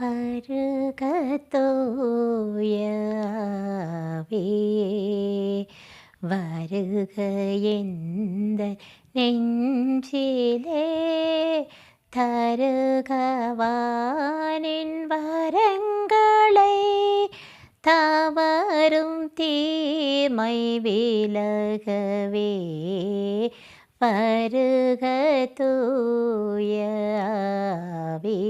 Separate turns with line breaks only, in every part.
வருக தூய ஆவியே, வருக எந்த நெஞ்சிலே, தருக வானின் வரங்களை, தவறும் தீமை விலகவே, வருக தூய ஆவியே,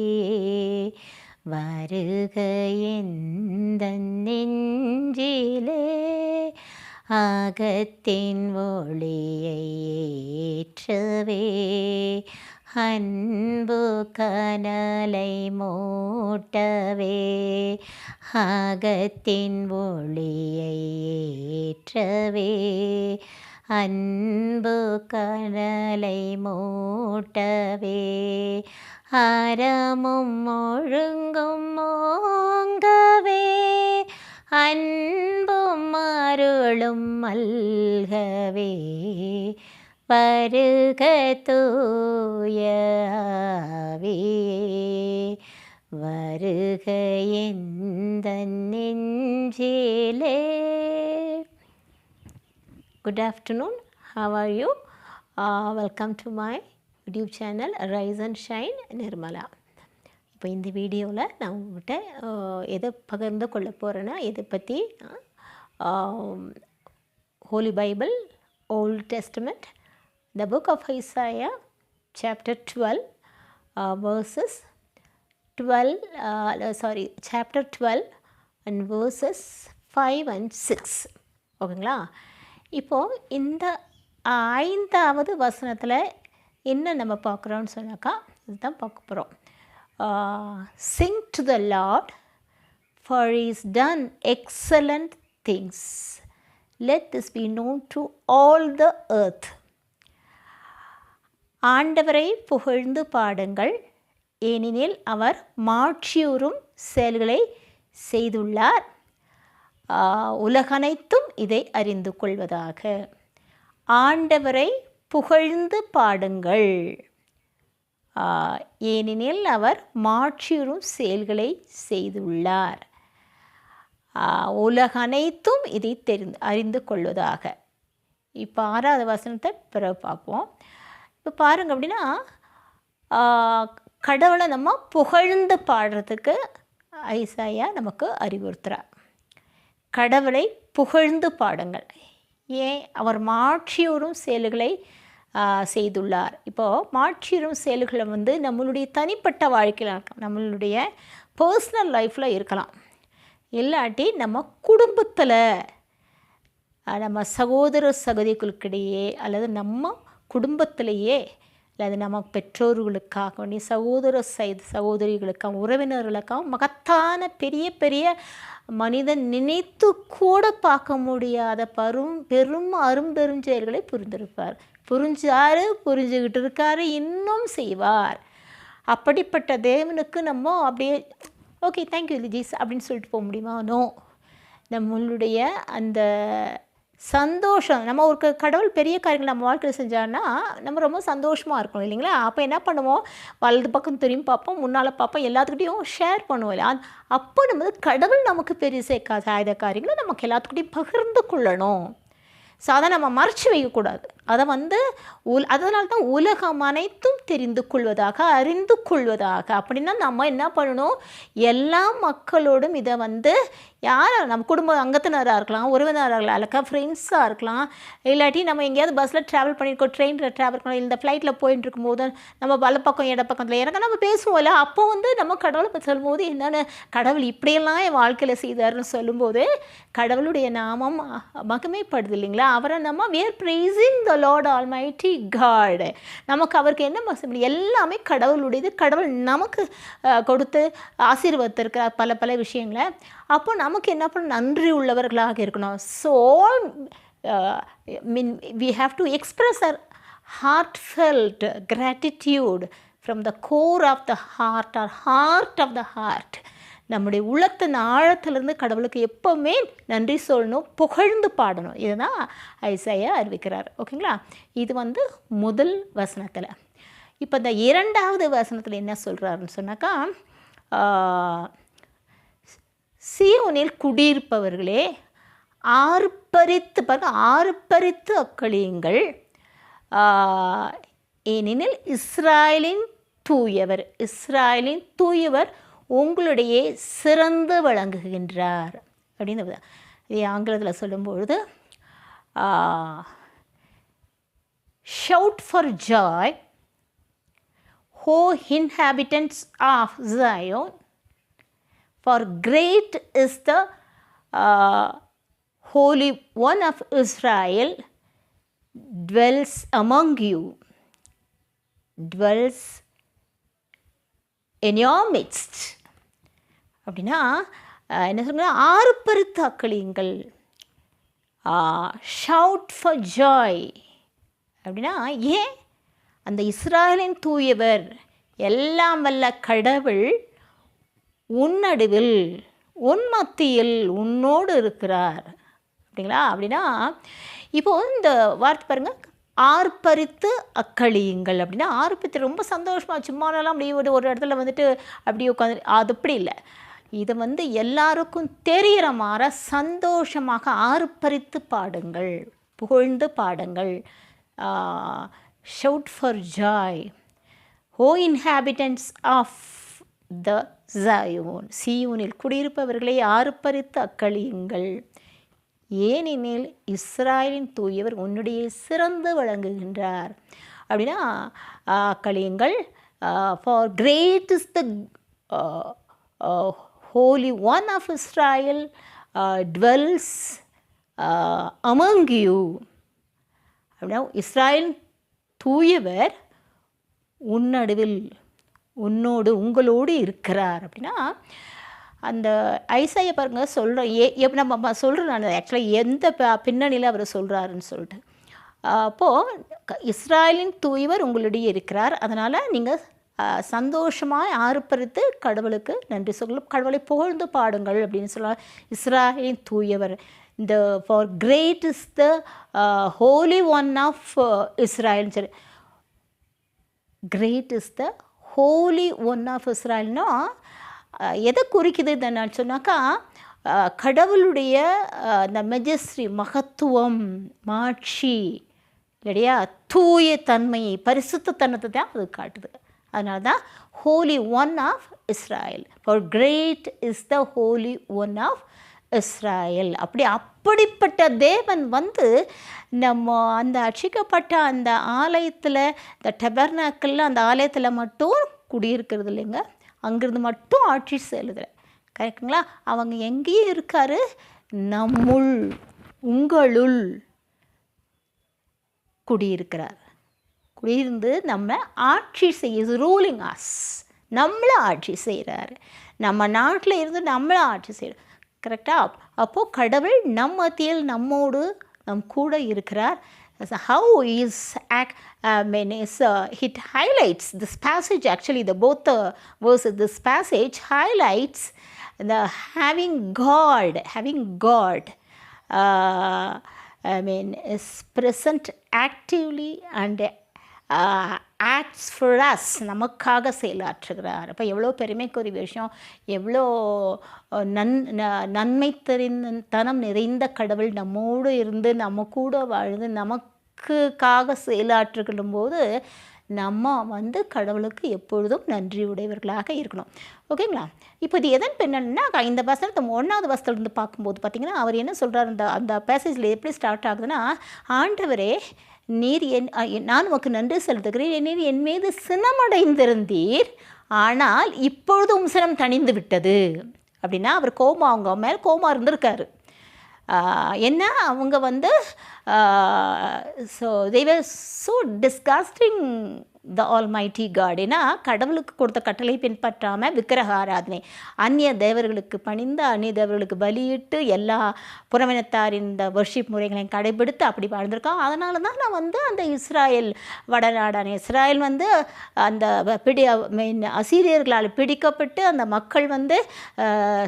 வருக எந்தன் நெஞ்சிலே, அகத்தின் ஒளியை ஏற்றவே, அன்பு கனலை மூட்டவே, அகத்தின் ஒளியை ஏற்றவே, அன்பு கனலை மூட்டவே, அறமும் ஒழுங்கும் ஓங்கவே, அன்பும் அருளும் மல்கவே, வருக தூய ஆவியே, வருக எந்தன் நெஞ்சிலே. Good afternoon. How are you? Welcome to my YouTube channel Rise and Shine Nirmala. இப்போ இந்த வீடியோவில் நான் உங்கள்கிட்ட எதை பகிர்ந்து கொள்ள போகிறேன்னா, எதை பற்றி Holy Bible, Old Testament, the book of Isaiah chapter 12 verses 12 chapter 12 and verses 5 and 6. ஓகேங்களா? இப்போது இந்த 5வது வசனத்தில் என்ன நம்ம பார்க்குறோன்னு சொன்னாக்கா, இதுதான் பார்க்க போகிறோம். Sing to the Lord, for he has done excellent things. Let this be known to all the earth. ஆண்டவரை புகழ்ந்து பாடுங்கள், ஏனெனில் அவர் மாட்சியுறும் செயல்களை செய்துள்ளார், உலகனைத்தும் இதை அறிந்து கொள்வதாக. ஆண்டவரை புகழ்ந்து பாடுங்கள், ஏனெனில் அவர் மாட்சியுறும் செயல்களை செய்துள்ளார், உலகனைத்தும் இதை அறிந்து கொள்வதாக. இப்போ 6வது வசனத்தை பிறகு பார்ப்போம். இப்போ பாருங்க, அப்படின்னா கடவுளை நம்ம புகழ்ந்து பாடுறதுக்கு ஐசாயா நமக்கு அறிவுறுத்துகிறார். கடவுளை புகழ்ந்து பாடுங்கள், ஏன் அவர் மாட்சியுறும் செயல்களை செய்துள்ளார். இப்போது மாட்சியுறும் செயல்களை நம்மளுடைய தனிப்பட்ட வாழ்க்கையில் இருக்கலாம், நம்மளுடைய பர்சனல் லைஃப்பில் இருக்கலாம், இல்லாட்டி நம்ம குடும்பத்தில், நம்ம சகோதர சகோதரிகளுக்கிடையே, அல்லது நம்ம குடும்பத்திலேயே, அல்லது நம்ம பெற்றோர்களுக்காக வேண்டிய சகோதரிகளுக்காக, உறவினர்களுக்காக மகத்தான பெரிய பெரிய மனிதன் நினைத்து கூட பார்க்க முடியாத பெரும் அரும்பெருஞ்செயல்களை புரிந்திருப்பார். புரிஞ்சுக்கிட்டு இருக்காரு, இன்னும் செய்வார். அப்படிப்பட்ட தேவனுக்கு நம்ம அப்படியே ஓகே தேங்க்யூ லிஜிஸ் அப்படின்னு சொல்லிட்டு போக முடியுமா? நோ. நம்மளுடைய அந்த சந்தோஷம், நம்ம ஒரு கடவுள் பெரிய காரியங்கள் நம்ம வாழ்க்கையில் செஞ்சான்னா நம்ம ரொம்ப சந்தோஷமாக இருக்கணும், இல்லைங்களா? அப்போ என்ன பண்ணுவோம், வலது பக்கம் திரும்பி பார்ப்போம், முன்னால் பார்ப்போம், எல்லாத்துக்கிட்டையும் ஷேர் பண்ணுவோம் இல்லையா? அப்போ நம்ம கடவுள் நமக்கு பெரிய செய்த காரியங்களை நமக்கு எல்லாத்துக்கிட்டையும் பகிர்ந்து கொள்ளணும். ஸோ அதை நம்ம மறைச்சி வைக்கக்கூடாது. அதை அதனால தான் உலகம் அனைத்தும் தெரிந்து கொள்வதாக, அறிந்து கொள்வதாக. அப்படின்னா நம்ம என்ன பண்ணணும், எல்லா மக்களோடும் இதை யார், நம்ம குடும்ப அங்கத்தினராக இருக்கலாம், உறவினராக இருக்கலாம், ஃப்ரெண்ட்ஸாக இருக்கலாம், இல்லாட்டி நம்ம எங்கேயாவது பஸ்ஸில் ட்ராவல் பண்ணியிருக்கோம், ட்ரெயினில் ட்ராவல் பண்ணோம், இந்த ஃப்ளைட்டில் போயிட்டு இருக்கும்போது நம்ம வலப்பக்கம் இடப்பக்கத்தில் இறங்க நம்ம பேசுவோம் இல்லை? அப்போ நம்ம கடவுளை பற்றி சொல்லும்போது என்னென்ன கடவுள் இப்படியெல்லாம் என் வாழ்க்கையில் செய்தார்னு சொல்லும்போது கடவுளுடைய நாமம் மகிமைப்படுது, இல்லைங்களா? அவரை நம்ம we are praising the Lord Almighty God. நமக்கு அவருக்கு என்ன மகிமை, எல்லாமே கடவுளுடையது, கடவுள் நமக்கு கொடுத்து ஆசீர்வதித்திருக்கிறார் பல பல விஷயங்களை. அப்போ நமக்கு என்ன பண்ண, நன்றி உள்ளவர்களாக இருக்கணும். So we have to express our heartfelt gratitude from the core of the heart or heart of the heart. நம்முடைய உள்ளத்தின் ஆழத்திலிருந்து கடவுளுக்கு எப்போவுமே நன்றி சொல்லணும், புகழ்ந்து பாடணும். இதுதான் ஐசாயா அறிவிக்கிறார். ஓகேங்களா? இது முதல் வசனத்தில். இப்போ இந்த 2வது வசனத்தில் என்ன சொல்கிறாருன்னு சொன்னாக்கா, சீயோனில் குடியிருப்பவர்களே ஆர்ப்பரித்து அக்களியுங்கள், ஏனெனில் இஸ்ராயலின் தூயவர் உங்களுடைய சிறந்து விளங்குகின்றார் அப்படின்னு இது ஆங்கிலத்தில் சொல்லும்பொழுது shout for Joy, O inhabitants of Zion, for great is the Holy One of Israel dwells among you, dwells in your midst. அப்படின்னா என்ன சொல்லுங்க, ஆர்ப்பரித்து அக்களியுங்கள், ஷவுட் ஃபார் ஜாய். அப்படின்னா ஏன் அந்த இஸ்ராயலின் தூயவர் எல்லாம் வல்ல கடவுள் உன் நடுவில் உன் மத்தியில் உன்னோடு இருக்கிறார் அப்படிங்களா. அப்படின்னா இப்போது இந்த வார்த்தை பாருங்கள், ஆர்ப்பரித்து அக்களியுங்கள் அப்படின்னா ஆர்ப்பரித்து ரொம்ப சந்தோஷமாக சும்மாலாம் அப்படி ஒரு இடத்துல வந்துட்டு அப்படி உட்காந்து அது அப்படி இல்லை. இதை எல்லாருக்கும் தெரிகிற மாதிரி சந்தோஷமாக ஆர்ப்பரித்து பாடுங்கள், புகழ்ந்து பாடுங்கள். Shout for joy, O inhabitants of the Zion, சீயோனில் குடியிருப்பவர்களை ஆர்ப்பரித்து அக்களியுங்கள், ஏனெனில் இஸ்ராயலின் தூயவர் உன்னுடைய சிறந்து விளங்குகின்றார். அப்படின்னா அக்களியுங்கள். For great is the Holy One of Israel dwells among you. அப்படின்னா இஸ்ராயல் தூயவர் உன் நடுவில் உங்களோடு இருக்கிறார். அப்படின்னா அந்த ஐசாயா பாருங்கள் சொல்கிறேன், நம்ம சொல்கிறேன் நான் ஆக்சுவலாக எந்த பின்னணியில் அவர் சொல்கிறாருன்னு சொல்லிட்டு. அப்போது இஸ்ராயலின் தூயவர் உங்களுடைய இருக்கிறார், அதனால் நீங்கள் சந்தோஷமாக ஆர்ப்பரித்து கடவுளுக்கு நன்றி சொல்லும், கடவுளை புகழ்ந்து பாடுங்கள் அப்படின்னு சொல்லுவார். இஸ்ராயலின் தூயவர், for great is the Holy One of Israel. Great is the Holy One of Israel. எதை குறிக்குது நான் சொன்னாக்கா, கடவுளுடைய அந்த மெஜஸ்ட்ரி, மகத்துவம், மாட்சி இல்லையா, தூய தன்மையை, பரிசுத்த தன்மத்தை தான் அது காட்டுது. அதனால தான் Holy One of Israel. For great is the Holy One of Israel. அப்படிப்பட்ட தேவன் நம்ம அந்த அர்ச்சிக்கப்பட்ட அந்த ஆலயத்தில், இந்த டெபர்னாக்கில் அந்த ஆலயத்தில் மட்டும் குடியிருக்கிறது இல்லைங்க, அங்கிருந்து மட்டும் ஆட்சி செலுதுற, கரெக்டுங்களா? அவங்க எங்கேயும் இருக்காரு, நம்முள் உங்களுள் குடியிருக்கிறார். குடியிருந்து நம்ம ஆட்சி செய்ய, ரூலிங் அஸ், நம்மளை ஆட்சி செய்கிறாரு. நம்ம நாட்டில் இருந்து நம்மளை ஆட்சி செய்கிறார், கரெக்டாக? அப்போது கடவுள் நம் மத்தியில் நம்மோடு நம் கூட இருக்கிறார். How is it highlights this passage, actually both the verses, this passage highlights the having God is present actively and acts for us, நமக்காக செயலாற்றுகிறார். அப்போ எவ்வளோ பெருமைக்குரிய விஷயம், எவ்வளோ நன்மை தனம் நிறைந்த கடவுள் நம்மோடு இருந்து நம்ம கூட வாழ்ந்து நமக்காக செயலாற்றுகிடும் போது நம்ம கடவுளுக்கு எப்பொழுதும் நன்றி உடையவர்களாக இருக்கணும். ஓகேங்களா? இப்போ இது எதன் பின்னன்னா, இந்த வசனத்தை 1வது வசனத்துலேருந்து பார்க்கும்போது பார்த்திங்கன்னா அவர் என்ன சொல்கிறார், அந்த பேசேஜில் எப்படி ஸ்டார்ட் ஆகுதுன்னா, ஆண்டவரே நீர் நான் உமக்கு நன்றி செலுத்துகிறேன், நீர் என் மீது சினமடைந்திருந்தீர், ஆனால் இப்பொழுது சினம் தணிந்து விட்டது. அப்படின்னா அவர் அவங்க மேலே கோபமாக இருந்திருக்காரு. என்ன அவங்க so they were so disgusting the almighty God. ஏன்னா கடவுளுக்கு கொடுத்த கட்டளை பின்பற்றாமல் விக்கிரக ஆராதனை, அந்நிய தேவர்களுக்கு பணிந்து அந்நிய தேவர்களுக்கு பலியிட்டு எல்லா புறவினத்தாரின் இந்த வர்ஷிப் முறைகளையும் கடைபிடித்து அப்படி வாழ்ந்திருக்கான். அதனால தான் நான் அந்த இஸ்ராயல் வடநாடான இஸ்ராயல் அந்த அசீரியர்களால் பிடிக்கப்பட்டு அந்த மக்கள்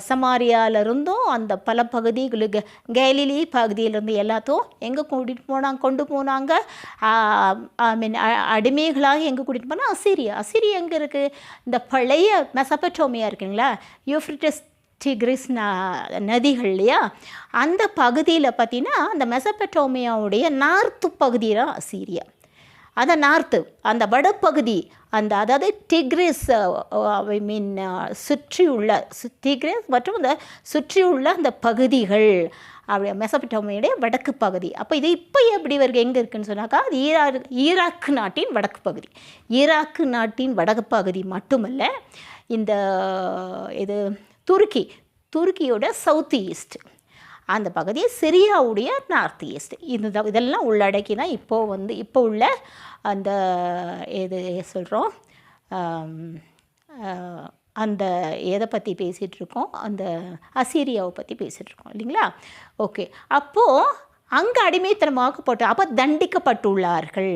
சமாரியாவிலிருந்தும் அந்த பல பகுதிகளுக்கு கேலிலி பகுதியிலிருந்து எல்லாத்தையும் எங்கே கொண்டு போனாங்க, அடிமைகளாக எங்கே கூட்டிகிட்டு போனால் அசிரியா எங்கே இருக்குது? இந்த பழைய மெசபட்டோமியா இருக்குங்களா, யூஃப்ரட்டிஸ் டிக்ரிஸ் நதிகள் இல்லையா, அந்த பகுதியில் பார்த்தீங்கன்னா அந்த மெசபட்டோமியாவுடைய நார்த்து பகுதி தான் அசீரியா. அந்த நார்த்து, அந்த வடப்பகுதி, அதாவது டிக்ரிஸ் ஐ மீன் சுற்றியுள்ள டிக்ரிஸ் மற்றும் அந்த சுற்றியுள்ள அந்த பகுதிகள் அப்படி மெசபட்டோமியோடைய வடக்கு பகுதி. அப்போ இது இப்போ எப்படி வருது, எங்கே இருக்குதுன்னு சொன்னாக்கா, அது ஈராக்கு நாட்டின் வடக்கு பகுதி. ஈராக்கு நாட்டின் வடக்கு பகுதி மட்டுமல்ல, இந்த இது துருக்கியோட சவுத் ஈஸ்ட் அந்த பகுதி, சிரியாவுடைய நார்த் ஈஸ்ட், இதெல்லாம் உள்ளடக்கி தான் இப்போ உள்ள அந்த எது சொல்கிறோம், அந்த எதை பற்றி பேசிகிட்ருக்கோம், அந்த அசீரியாவை பற்றி பேசிகிட்ருக்கோம் இல்லைங்களா. ஓகே, அப்போது அங்கே அடிமைத்தனமாக போட்டு அப்போ தண்டிக்கப்பட்டுள்ளார்கள்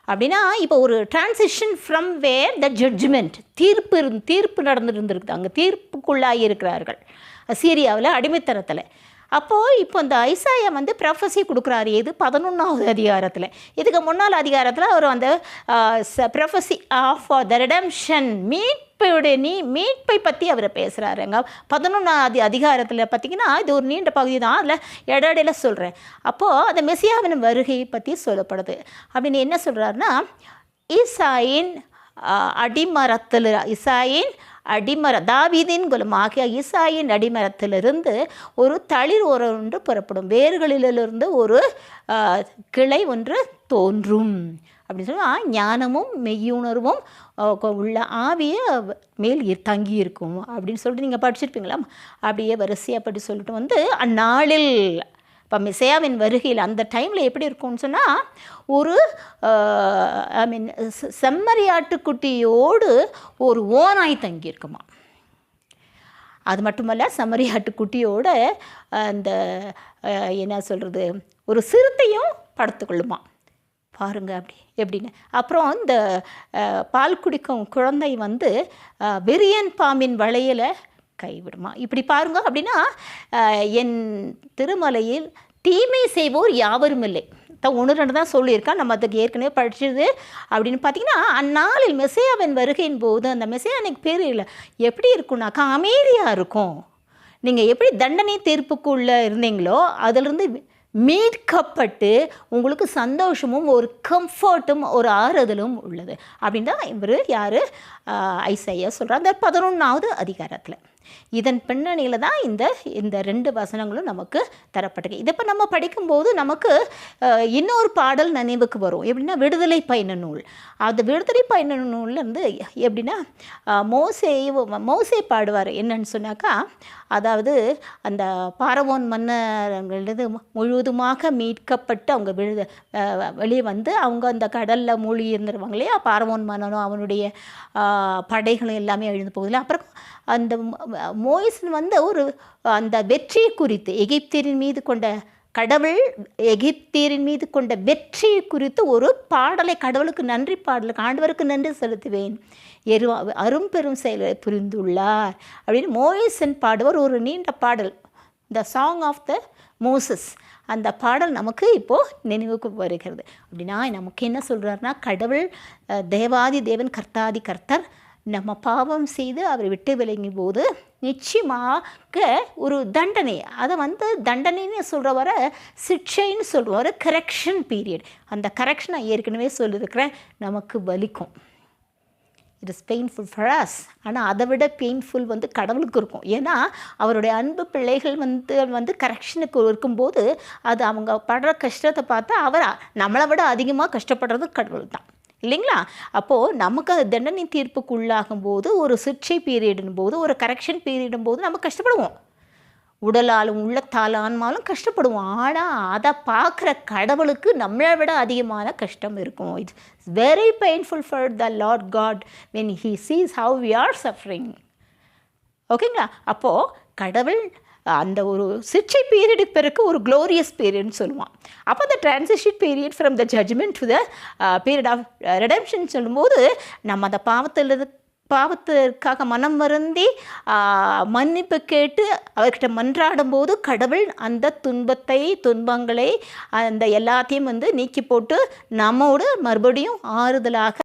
அப்படின்னா, இப்போ ஒரு transition from where the judgment, தீர்ப்பு நடந்துருந்துருக்குது, அங்கே தீர்ப்புக்குள்ளாகி இருக்கிறார்கள் அசீரியாவில் அடிமைத்தனத்தில். அப்போது இப்போ இந்த ஐசாயா ப்ரொஃபஸி கொடுக்குறாரு. எது 11வது அதிகாரத்தில். இதுக்கு முன்னால் அதிகாரத்தில் அவர் அந்த ப்ரொஃபஸி ஆஃப் த ரெடம்ஷன், மீட்பை பற்றி அவர் பேசுகிறாருங்க. 11வது அதிகாரத்தில் பார்த்திங்கன்னா இது ஒரு நீண்ட பகுதி தான், அதில் இடையில சொல்கிறேன். அப்போது அந்த மெசியாவின் வருகை பற்றி சொல்லப்படுது. அப்படின்னு என்ன சொல்கிறாருன்னா, ஈசாயின் தாவீதின் குலமாகிய ஈசாயின் அடிமரத்திலிருந்து ஒரு தளிர் ஒன்று புறப்படும், வேர்களிலிருந்து ஒரு கிளை ஒன்று தோன்றும் அப்படின்னு சொன்னால் ஞானமும் மெய்யுணர்வும் உள்ள ஆவிய மேல் தங்கி இருக்கும் அப்படின்னு சொல்லிட்டு நீங்கள் படிச்சிருப்பீங்களா. அப்படியே வரிசையாக படி சொல்லிட்டு அந்நாளில் இப்போ மெசியாவின் வருகையில் அந்த டைமில் எப்படி இருக்கும்னு சொன்னால், ஒரு ஐ மீன் செம்மறியாட்டுக்குட்டியோடு ஒரு ஓநாய் தங்கியிருக்குமா. அது மட்டுமல்ல, செம்மறியாட்டுக்குட்டியோட அந்த என்ன சொல்கிறது, ஒரு சிறுத்தையும் படுத்துக்கொள்ளுமா. பாருங்கள் அப்படி எப்படின்னு. அப்புறம் இந்த பால் குடிக்கும் குழந்தை வெறியன் பாம்பின் வளையலை கைவிடுமா. இப்படி பாருங்க. அப்படின்னா என் திருமலையில் தீமை செய்வோர் யாவரும் இல்லை தான் 1-2 தான் சொல்லியிருக்கா. நம்ம அதுக்கு ஏற்கனவே படிச்சது. அப்படின்னு பார்த்தீங்கன்னா, அந்நாளில் மெசியாவின் வருகையின் போது அந்த மெசியானிக் பேர் இல்லை எப்படி இருக்குன்னாக்கா அமைதியாக இருக்கும். நீங்கள் எப்படி தண்டனை தீர்ப்புக்குள்ளே இருந்தீங்களோ அதிலிருந்து மீட்கப்பட்டு உங்களுக்கு சந்தோஷமும் ஒரு கம்ஃபர்ட்டும் ஒரு ஆறுதலும் உள்ளது அப்படின்னு தான் இவர் யார் ஐசாயா சொல்கிறார் அந்த 11வது அதிகாரத்தில். இதன் பின்னணியில் தான் இந்த 2 வசனங்களும் நமக்கு தரப்பட்டிருக்கு. இதை இப்போ நம்ம படிக்கும்போது நமக்கு இன்னொரு பாடல் நினைவுக்கு வரும். எப்படின்னா பயண நூல். அந்த விடுதலை பயண நூல்லேருந்து எப்படின்னா மோசே பாடுவார். என்னன்னு சொன்னாக்கா, அதாவது அந்த பார்வோன் மன்னர்களது முழுவதுமாக மீட்கப்பட்டு அவங்க வெளியே அவங்க அந்த கடலில் மூழ்கி இருந்துருவாங்க இல்லையா. பார்வோன் மன்னனும் அவனுடைய படைகளும் எல்லாமே எழுந்து போகுதில்ல. அப்புறம் அந்த மோசன் ஒரு அந்த வெற்றியை குறித்து எகிப்தியரின் மீது கொண்ட கடவுள் எகிப்தியரின் மீது கொண்ட வெற்றியை குறித்து ஒரு பாடலை, கடவுளுக்கு நன்றி பாடலுக்கு ஆண்டவருக்கு நன்றி செலுத்துவேன், அரும்பெரும் செயலை புரிந்துள்ளார் அப்படின்னு மோசன் பாடுவார். ஒரு நீண்ட பாடல், the song of the Moses. அந்த பாடல் நமக்கு இப்போது நினைவுக்கு வருகிறது. அப்படின்னா நமக்கு என்ன சொல்கிறாருன்னா, கடவுள் தேவாதி தேவன் கர்த்தாதி கர்த்தர் நம்ம பாவம் செய்து அவரை விட்டு விலங்கும் போது நிச்சயமாக ஒரு தண்டனை, அதை தண்டனைன்னு சொல்கிற வர சிக்ஷைன்னு சொல்கிற வர கரெக்ஷன் பீரியட். அந்த கரெக்ஷன் நான் ஏற்கனவே சொல்லியிருக்கிறேன், நமக்கு வலிக்கும். It is painful for us. ஆனால் அதை விட பெயின்ஃபுல் கடவுளுக்கு இருக்கும். ஏன்னா அவருடைய அன்பு பிள்ளைகள் கரெக்ஷனுக்கு இருக்கும்போது அது அவங்க படுற கஷ்டத்தை பார்த்தா அவர் நம்மளை விட அதிகமாக கஷ்டப்படுறது கடவுள் தான் இல்லைங்களா. அப்போது நமக்கு அது தண்டனை தீர்ப்புக்கு உள்ளாகும் போது, ஒரு சிக்ஷை பீரியடின் போது, ஒரு கரெக்ஷன் பீரியடும் போது நம்ம கஷ்டப்படுவோம். உடலாலும் உள்ளத்தால் ஆன்மாலும் கஷ்டப்படுவோம். ஆனால் அதை பார்க்குற கடவுளுக்கு நம்மளை விட அதிகமான கஷ்டம் இருக்கும். It's very painful for the Lord God when he sees how we are suffering. ஓகேங்களா. அப்போது கடவுள் அந்த ஒரு சிக்ஷை பீரியடுக்கு பிறகு ஒரு க்ளோரியஸ் பீரியட்னு சொல்லுவான். அப்போ அந்த transition period from the judgment to the period of redemption சொல்லும்போது, நம்ம அந்த பாவத்திற்காக மனம் வருந்தி மன்னிப்பு கேட்டு அவர்கிட்ட மன்றாடும் போது கடவுள் அந்த துன்பங்களை அந்த எல்லாத்தையும் நீக்கி போட்டு நம்மோடு மறுபடியும் ஆறுதலாக